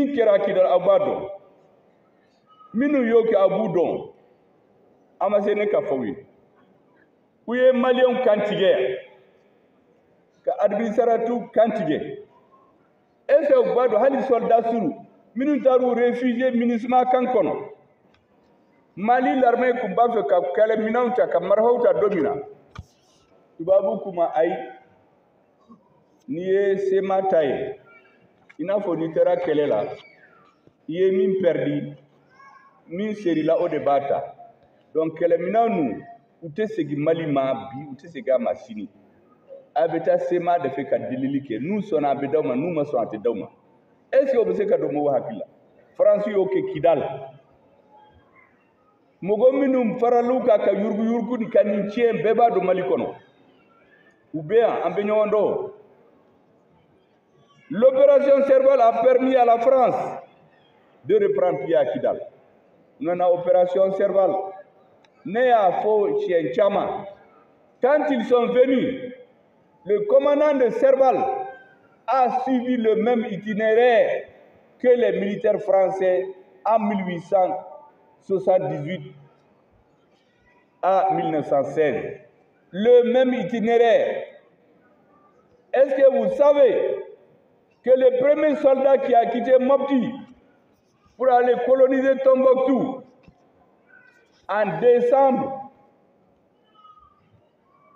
min kɛra Kidal aw b'a dɔn minnu y'o kɛ aw b'u dɔn a ma se ne ka fɔ u ye u ye maliyɛnw kan tigɛ ka administratiw kan tigɛ est-ce que u b'a dɔn hali soldats minnu taar'u réfugié MINUSMA kan kɔnɔ Mali l'armée kun b'a fɛ ka kɛlɛminɛnw ta ka marifaw ta don min na tubabu k'u ma ayi n'i ye sema ta ye i n'a fɔ n'i taara kɛlɛ la i ye min pɛridi min serila o de b'a ta donc kɛlɛminɛn ninnu u tɛ segin Mali ma bi u tɛ segin a ma sini a bɛ taa sema de fɛ ka delili kɛ n'u sɔnna a bɛ d'aw ma n'u ma sɔn a tɛ d'aw ma est-ce que o bɛ se ka don mɔgɔw hakili la France y'o kɛ Kidal mɔgɔ minnu faral'u kan ka yuruguyurugu ni ka nin tiɲɛ bɛɛ b'a dɔn Mali kɔnɔ u bɛ yan an bɛ ɲɔgɔn dɔn l'opération Serval a permis à la France de reprendre pied à Kidal nana opération Serval ne y'a fɔ siɲɛ caman quand ils sont venus le commandant de Serval a suivi le même itinéraire que les militaires français en 1878 à 1916. Le même itinéraire. Est-ce que vous savez que le premier soldat qui a quitté Mopti pour aller coloniser Tombouctou en décembre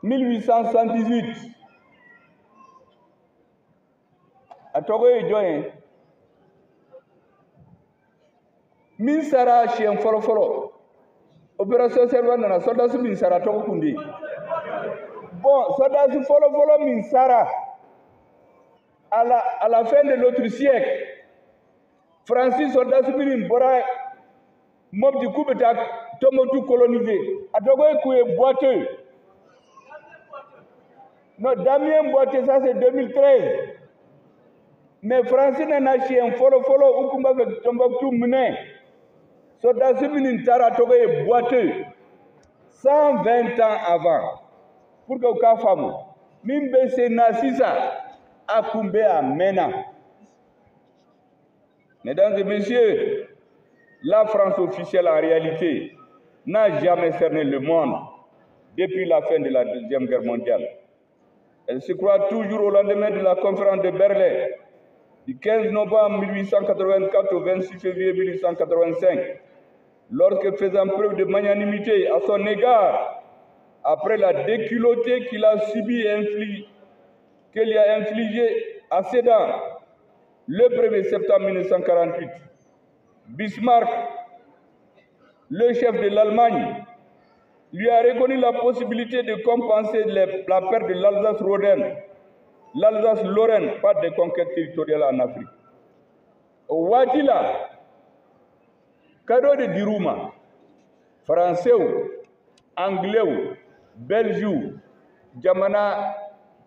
1878 a tɔgɔ ye jɔn ye min sara siɲɛ fɔlɔ opération Serval nana soldats min sara tɔgɔ kun de ye bon soldats fɔlɔ min sara à la fin de l'autre siècle Francis soldats minnu bɔra Mopti k'u bɛ taa Tombouctou coloniser a tɔgɔ ye kun ye Boiteux non Damien Boiteux ça c'est 2013 mais Francis nana siɲɛ fɔlɔ u kun b'a fɛ Tombouctou minɛ soldats minnu taara tɔgɔ ye Boiteux 120 ans avant pour que u k'a faamu min bɛ sen na sisan a kun bɛ a mɛnna. Mesdames et messieurs, la France officielle en réalité n'a jamais cerné le monde depuis la fin de la Deuxième Guerre mondiale. Elle se croit toujours au lendemain de la conférence de Berlin du 15 novembre 1884 au 26 février 1885, lorsque faisant preuve de magnanimité à son égard, après la déculottée qu'il a subie et qu'elle y a infligée à Sedan, le 1er septembre 1948, Bismarck, le chef de l'Allemagne, lui a reconnu la possibilité de compenser la perte de l'Alsace-Lorraine par des conquêtes territoriales en Afrique. Au Watila, cadeau de Diruma, Français, Anglais, Belges, Jamana,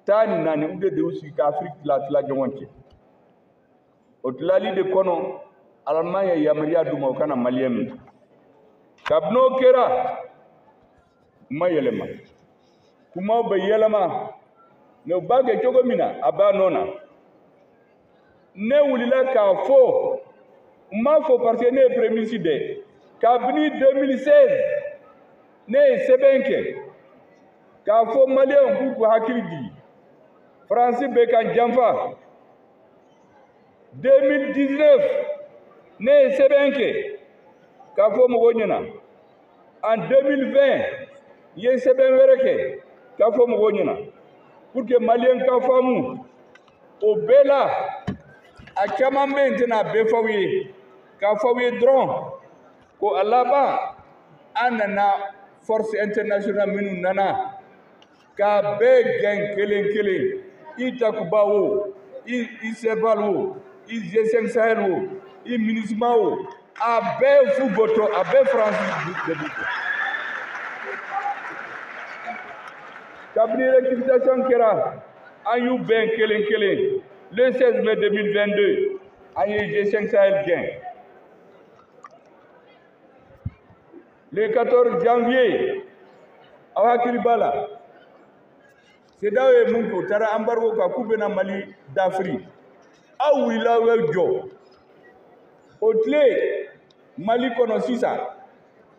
Tani Nani, ou de aussi qu'Afrique la Djonti. Au Tlali de Kono, Allemagne Yamaria Dumaukana Maliem. Kabno Kera, Mayelema. Kuma be yelema. Ne bage chogomina abanona. Ne wulila ka fo. Ma fo parce que ne prémicide. Kabni 2016. Ne sebenke. Ka fo malien kuku hakili di. Francis Bekan Jamfa. 2019. Ne sebenke. Ka fo mugonyena. En 2020. Ye seben wereke. Ka fo mugonyena. Pour que malien ka famu. O bela. A caman bɛ yen tɛna bɛɛ fɔ aw ye k'a fɔ aw ye dɔrɔn ko a laban an nana force internationale minnu nana k'a bɛɛ gɛn kelen kelen i Takuba o i Serval o i G5 Sahel o i MINUSMA o a bɛɛ fu bɔtɔ a bɛɛ France de bi kabini rectification kɛra an y'u bɛn kelen kelen. Le 16 mai 2022, à G5 Sahel gain. Le 14 janvier, à Hakilibala, c'est là où Munko, Tara Ambargo, Kakubena Mali d'Afrique. Ah oui, là où est Joe. au clé Mali kɔnɔ sisan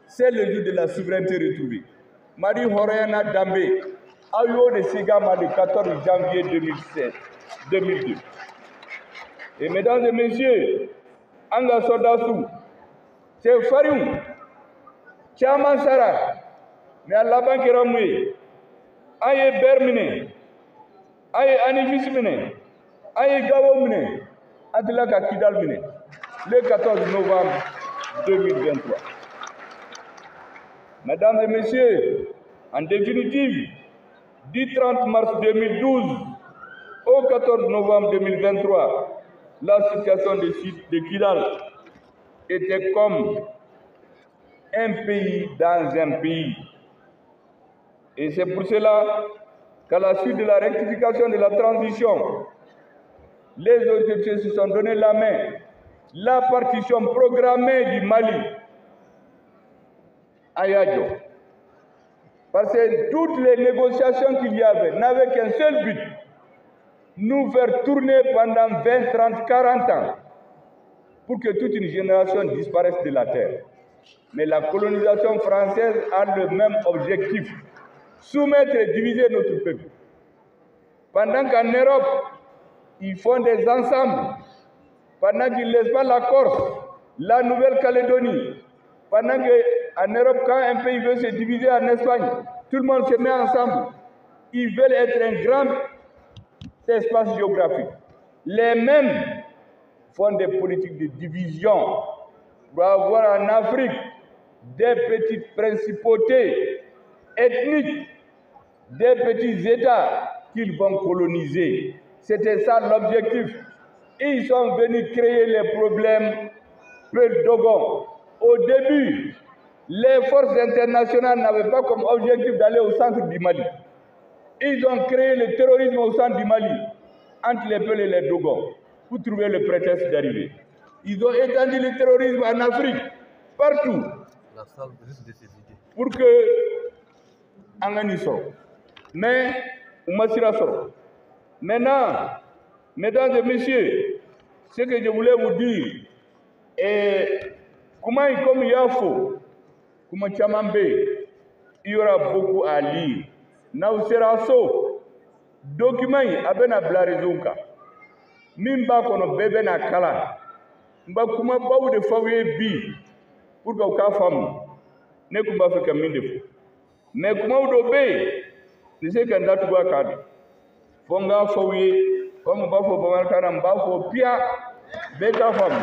c'est le jour de la souveraineté retrouvée. Mali hɔrɔnyana danbe aw y'o de siga ma le 14 janvier 2002. Et mesdames et messieurs, an ka soldats c'est farinw caman sara mais a laban kɛra mun ye an ye Ber minɛ an ye Anifis minɛ an ye Gao minɛ an tila ka Kidal minɛ le 14 novembre 2023. Mesdames et messieurs, en définitive, du 30 mars 2012 au 14 novembre 2023, la situation de Kidal était comme un pays dans un pays. Et c'est pour cela qu'à la suite de la rectification de la transition, les autorités se sont donné la main. La partition programmée du Mali à Yadjo. Parce que toutes les négociations qu'il y avait n'avaient qu'un seul but, nous faire tourner pendant 20, 30, 40 ans pour que toute une génération disparaisse de la terre. Mais la colonisation française a le même objectif, soumettre et diviser notre peuple. Pendant qu'en Europe, ils font des ensembles, pendant qu'ils ne laissent pas la Corse, la Nouvelle-Calédonie, pendant qu'en Europe, quand un pays veut se diviser en Espagne, tout le monde se met ensemble. Ils veulent être un grand espace géographique. Les mêmes font des politiques de division pour avoir en Afrique des petites principautés ethniques, des petits États qu'ils vont coloniser. C'était ça l'objectif. Ils sont venus créer les problèmes peu Dogon. Au début, les forces internationales n'avaient pas comme objectif d'aller au centre du Mali. Ils ont créé le terrorisme au centre du Mali, entre les Peuls et les Dogons, pour trouver le prétexte d'arriver. Ils ont étendu le terrorisme en Afrique, partout, pour que Angani sorte. Mais, Oumassira sort. Maintenant, mesdames et messieurs, ce que je voulais vous dire, et comment comme Yafo, comment Tchamambe, il y aura beaucoup à lire. Nauseraso, document abena blarizunka. Mimba kono bebe na kala. Mba kuma bawu de fawe bi pour que ka femme ne kumba fe kaminde fo. Mais kuma udo be ni se kan datu ba kadu. Fonga fawe comme ba fo ba kana mba fo pia be ka femme.